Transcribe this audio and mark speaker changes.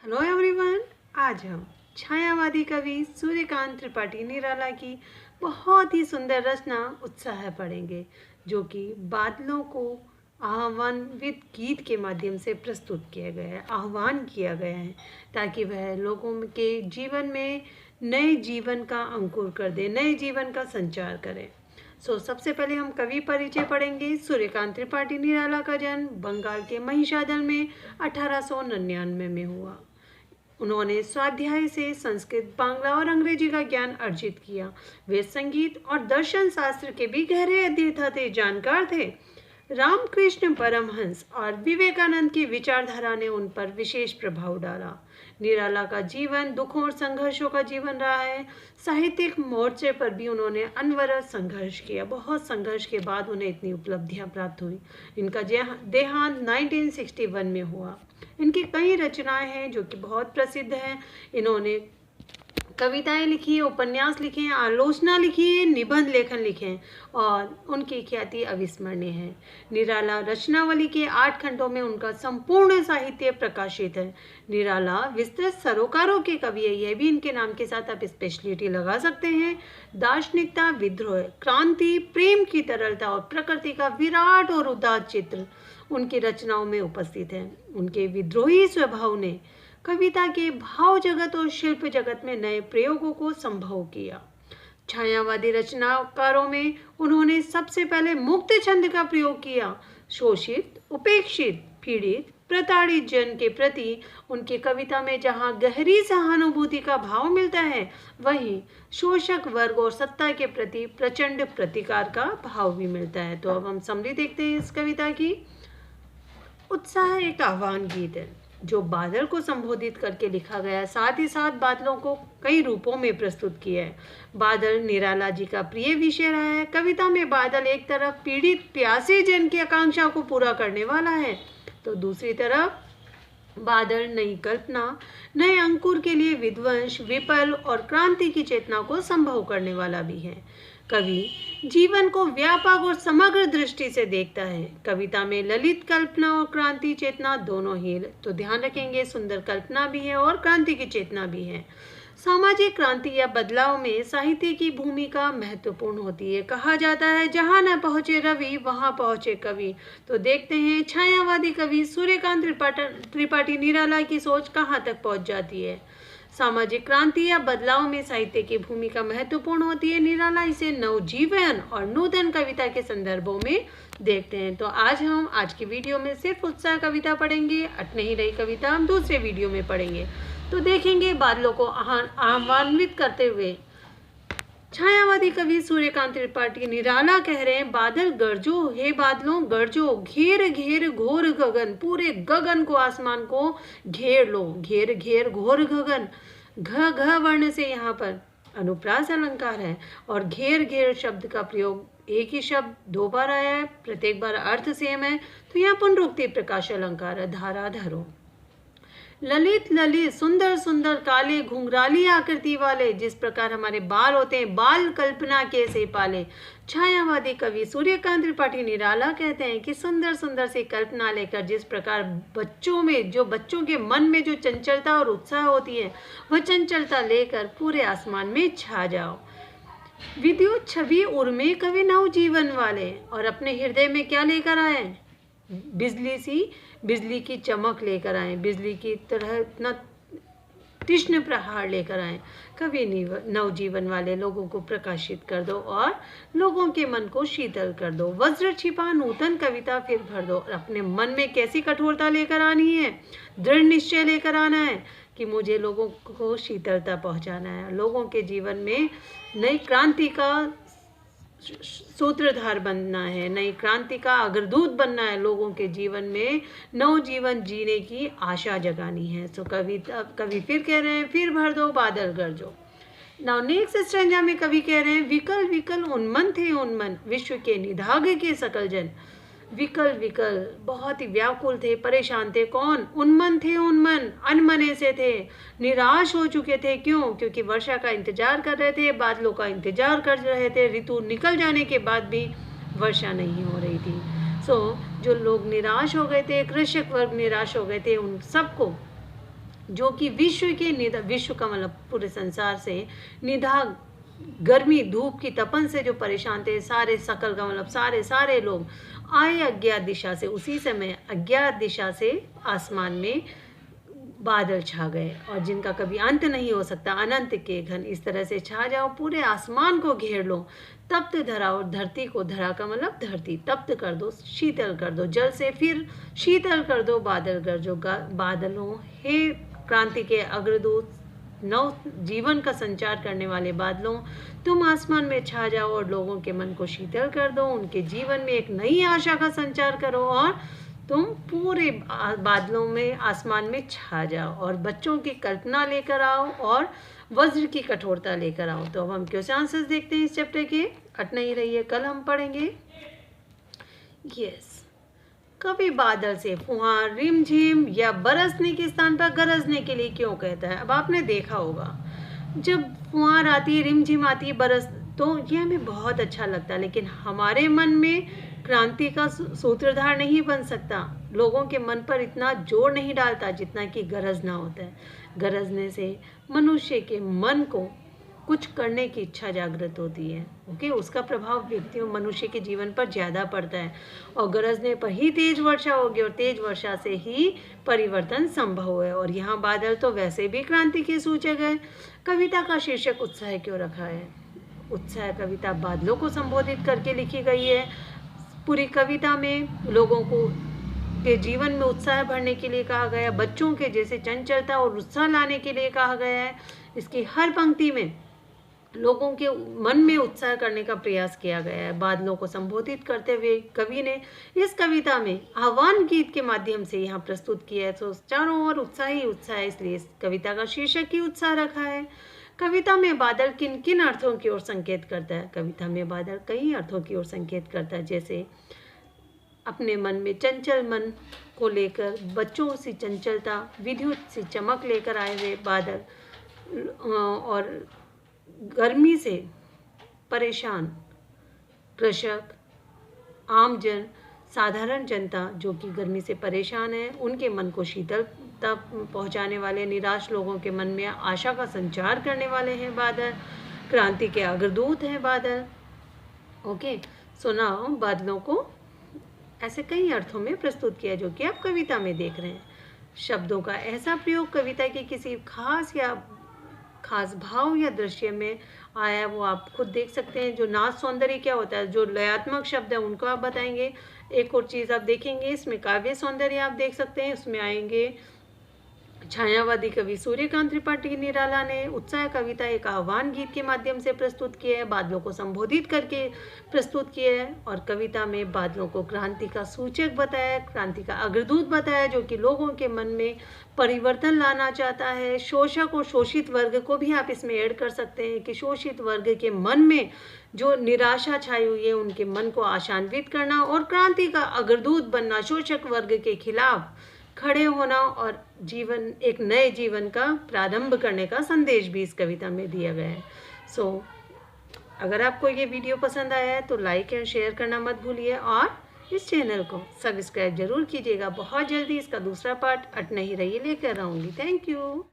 Speaker 1: Hello everyone. आज हम छायावादी कवि सूर्यकांत त्रिपाठी निराला की बहुत ही सुंदर रचना उत्साह पढ़ेंगे, जो कि बादलों को आह्वान्वित गीत के माध्यम से प्रस्तुत किया गया है, आह्वान किया गया है, ताकि वह लोगों के जीवन में नए जीवन का अंकुर कर दे, नए जीवन का संचार करें। सबसे पहले हम कवि परिचय पढ़ेंगे। सूर्यकांत त्रिपाठी निराला का जन्म बंगाल के महिषादल में 1899 में हुआ। उन्होंने स्वाध्याय से संस्कृत, बांग्ला और अंग्रेजी का ज्ञान अर्जित किया। वे संगीत और दर्शन शास्त्र के भी गहरे अध्येता थे, जानकार थे। रामकृष्ण परमहंस और विवेकानंद की विचारधारा ने उन पर विशेष प्रभाव डाला। निराला का जीवन दुखों और संघर्षों का जीवन रहा है। साहित्यिक मोर्चे पर भी उन्होंने अनवरत संघर्ष किया। बहुत संघर्ष के बाद उन्हें इतनी उपलब्धियां प्राप्त हुई। इनका देहांत 1961 में हुआ। इनकी कई रचनाएं हैं जो कि बहुत प्रसिद्ध हैं। इन्होंने कविताएं लिखी, उपन्यास लिखे, आलोचना लिखी, निबंध लेखन लिखे और उनकी ख्याति अविस्मरणीय है। निराला रचनावली के 8 खंडों में उनका संपूर्ण साहित्य प्रकाशित है। निराला विस्तृत सरोकारों के कवि है, यह भी इनके नाम के साथ आप स्पेशलिटी लगा सकते हैं। दार्शनिकता, विद्रोह, क्रांति, प्रेम की तरलता और प्रकृति का विराट और उदात्त चित्र उनकी रचनाओं में उपस्थित है। उनके विद्रोही स्वभाव ने कविता के भाव जगत और शिल्प जगत में नए प्रयोगों को संभव किया। छायावादी रचनाकारों में उन्होंने सबसे पहले मुक्त छंद का प्रयोग किया। शोषित, उपेक्षित, पीड़ित, प्रताड़ित जन के प्रति उनकी कविता में जहां गहरी सहानुभूति का भाव मिलता है, वहीं शोषक वर्ग और सत्ता के प्रति प्रचंड प्रतिकार का भाव भी मिलता है। तो अब हम समरी देखते हैं इस कविता की। उत्साह एक आह्वान गीत है जो बादल को संबोधित करके लिखा गया है। साथ ही साथ बादलों को कई रूपों में प्रस्तुत किया है। बादल निराला जी का प्रिय विषय रहा है। कविता में बादल एक तरफ पीड़ित प्यासे जन की आकांक्षा को पूरा करने वाला है, तो दूसरी तरफ बादल नई कल्पना, नए अंकुर के लिए विध्वंस, विपल और क्रांति की चेतना को संभव करने वाला भी है। कवि जीवन को व्यापक और समग्र दृष्टि से देखता है। कविता में ललित कल्पना और क्रांति चेतना दोनों ही, तो ध्यान रखेंगे, सुंदर कल्पना भी है और क्रांति की चेतना भी है। सामाजिक क्रांति या बदलाव में साहित्य की भूमिका महत्वपूर्ण होती है। कहा जाता है जहां न पहुंचे रवि वहां पहुंचे कवि। तो देखते हैं छायावादी कवि सूर्यकांत त्रिपाठी निराला की सोच कहां तक पहुंच जाती है। सामाजिक क्रांति या बदलाव में साहित्य की भूमिका महत्वपूर्ण होती है। निराला इसे नवजीवन और नूतन कविता के संदर्भों में देखते हैं। तो आज की वीडियो में सिर्फ उत्साह कविता पढ़ेंगे, अट नहीं रही कविता हम दूसरे वीडियो में पढ़ेंगे। तो देखेंगे बादलों को आह्वान्वित करते हुए छायावादी कवि सूर्यकांत त्रिपाठी निराला कह रहे हैं, बादल गरजो, हे बादलों गरजो, घेर घेर घोर गगन, पूरे गगन को, आसमान को घेर लो। घेर घेर घोर गगन, घ घ वर्ण से यहाँ पर अनुप्रास अलंकार है और घेर घेर शब्द का प्रयोग एक ही शब्द 2 बार आया है, प्रत्येक बार अर्थ सेम है, तो यहाँ पुनरुक्ति प्रकाश अलंकार है। धारा धरो, ललित ललित, सुंदर सुंदर, काले घुंघराली आकृति वाले, जिस प्रकार हमारे बाल होते हैं, बाल कल्पना कैसे पाले। छायावादी कवि सूर्यकांत त्रिपाठी निराला कहते हैं कि सुंदर सुंदर सी कल्पना लेकर जिस प्रकार बच्चों के मन में जो चंचलता और उत्साह होती है, वह चंचलता लेकर पूरे आसमान में छा जाओ। विद्युत छवि उर्मे कवि नवजीवन वाले, और अपने हृदय में क्या लेकर आए? बिजली की चमक लेकर आए, बिजली की तरह इतना तीक्ष्ण प्रहार लेकर आए। कवि नवजीवन वाले, लोगों को प्रकाशित कर दो और लोगों के मन को शीतल कर दो। वज्र छिपा नूतन कविता फिर भर दो। अपने मन में कैसी कठोरता लेकर आनी है? दृढ़ निश्चय लेकर आना है कि मुझे लोगों को शीतलता पहुंचाना है, लोगों के जीवन में नई क्रांति का सूत्रधार बनना है, नई क्रांति का अग्रदूत बनना है, लोगों के जीवन में नव जीवन जीने की आशा जगानी है। सो कवि फिर कह रहे हैं, फिर भर दो बादल गरजो। नाउ नेक्स्ट स्ट्रेंजा में कवि कह रहे हैं, विकल विकल उन्मन थे उन्मन, विश्व के निधाग के सकल जन। विकल विकल, बहुत ही व्याकुल थे, परेशान थे। कौन? उन्मन थे उन्मन, अनमने से थे, निराश हो चुके थे। क्यों? क्योंकि वर्षा का इंतजार कर रहे थे, बादलों का इंतजार कर रहे थे। ऋतु निकल जाने के बाद भी वर्षा नहीं हो रही थी। जो लोग निराश हो गए थे, कृषक वर्ग निराश हो गए थे, उन सबको जो कि विश्व का मतलब पूरे संसार से निधा गर्मी धूप की तपन से जो परेशान थे, सारे सकल का मतलब सारे लोग आए अज्ञात दिशा से। उसी समय अज्ञात दिशा से आसमान में बादल छा गए और जिनका कभी अंत नहीं हो सकता, अनंत के घन इस तरह से छा जाओ, पूरे आसमान को घेर लो, तप्त धरा और धरती को, धरा का मतलब धरती, तप्त कर दो, शीतल कर दो जल से, फिर शीतल कर दो बादल कर जो बादलों, हे क्रांति के अग्रदूत, नव जीवन का संचार करने वाले बादलों, तुम आसमान में छा जाओ और लोगों के मन को शीतल कर दो, उनके जीवन में एक नई आशा का संचार करो और तुम पूरे बादलों में आसमान में छा जाओ और बच्चों की कल्पना लेकर आओ और वज्र की कठोरता लेकर आओ। तो अब हम क्वेश्चन आंसर्स देखते हैं इस चैप्टर के। अट नहीं रहिए, कल हम पढ़ेंगे। यस, कभी बादल से फुहार, रिमझिम या बरसने के स्थान पर गरजने के लिए क्यों कहता है? अब आपने देखा होगा जब फुहार आती है, रिमझिम आती है, बरस, तो ये हमें बहुत अच्छा लगता है, लेकिन हमारे मन में क्रांति का सूत्रधार नहीं बन सकता, लोगों के मन पर इतना जोर नहीं डालता जितना कि गरजना होता है। गरजने से मनुष्य के मन को कुछ करने की इच्छा जागृत होती है। ओके, उसका प्रभाव व्यक्तियों मनुष्य के जीवन पर ज़्यादा पड़ता है और गरजने पर ही तेज वर्षा होगी और तेज वर्षा से ही परिवर्तन संभव है। और यहाँ बादल तो वैसे भी क्रांति के सूचक है। कविता का शीर्षक उत्साह क्यों रखा है? उत्साह कविता बादलों को संबोधित करके लिखी गई है। पूरी कविता में लोगों को के जीवन में उत्साह भरने के लिए कहा गया, बच्चों के जैसे चंचलता और उत्साह लाने के लिए कहा गया है। इसकी हर पंक्ति में लोगों के मन में उत्साह करने का प्रयास किया गया है। बादलों को संबोधित करते हुए कवि ने इस कविता में आह्वान गीत के माध्यम से यहाँ प्रस्तुत किया है। तो चारों ओर उत्साह ही उत्साह है, इसलिए इस कविता का शीर्षक ही उत्साह रखा है। कविता में बादल किन किन अर्थों की ओर संकेत करता है? कविता में बादल कई अर्थों की ओर संकेत करता है, जैसे अपने मन में चंचल मन को लेकर, बच्चों सी चंचलता, विद्युत सी चमक लेकर आए हुए बादल, और गर्मी से परेशान कृषक, आमजन, साधारण जनता जो कि गर्मी से परेशान है, उनके मन को शीतलता पहुंचाने वाले, निराश लोगों के मन में आशा का संचार करने वाले हैं बादल, क्रांति के अग्रदूत हैं बादल। ओके, सुनाओ, बादलों को ऐसे कई अर्थों में प्रस्तुत किया जो कि आप कविता में देख रहे हैं। शब्दों का ऐसा प्रयोग कविता के किसी खास भाव या दृश्य में आया, वो आप खुद देख सकते हैं। जो नाच सौंदर्य क्या होता है, जो लयात्मक शब्द है उनको आप बताएंगे। एक और चीज़ आप देखेंगे, इसमें काव्य सौंदर्य आप देख सकते हैं, उसमें आएंगे छायावादी कवि सूर्यकांत त्रिपाठी निराला ने उत्साह कविता एक आह्वान गीत के माध्यम से प्रस्तुत किया है, बादलों को संबोधित करके प्रस्तुत किया है। और कविता में बादलों को क्रांति का सूचक बताया, क्रांति का अग्रदूत बताया, जो कि लोगों के मन में परिवर्तन लाना चाहता है। शोषक और शोषित वर्ग को भी आप इसमें ऐड कर सकते हैं कि शोषित वर्ग के मन में जो निराशा छाई हुई है, उनके मन को आशान्वित करना और क्रांति का अग्रदूत बनना, शोषक वर्ग के खिलाफ खड़े होना और एक नए जीवन का प्रारंभ करने का संदेश भी इस कविता में दिया गया है। अगर आपको ये वीडियो पसंद आया है तो लाइक एंड शेयर करना मत भूलिए और इस चैनल को सब्सक्राइब जरूर कीजिएगा। बहुत जल्दी इसका दूसरा पार्ट अट नहीं रही लेकर आऊँगी। Thank you.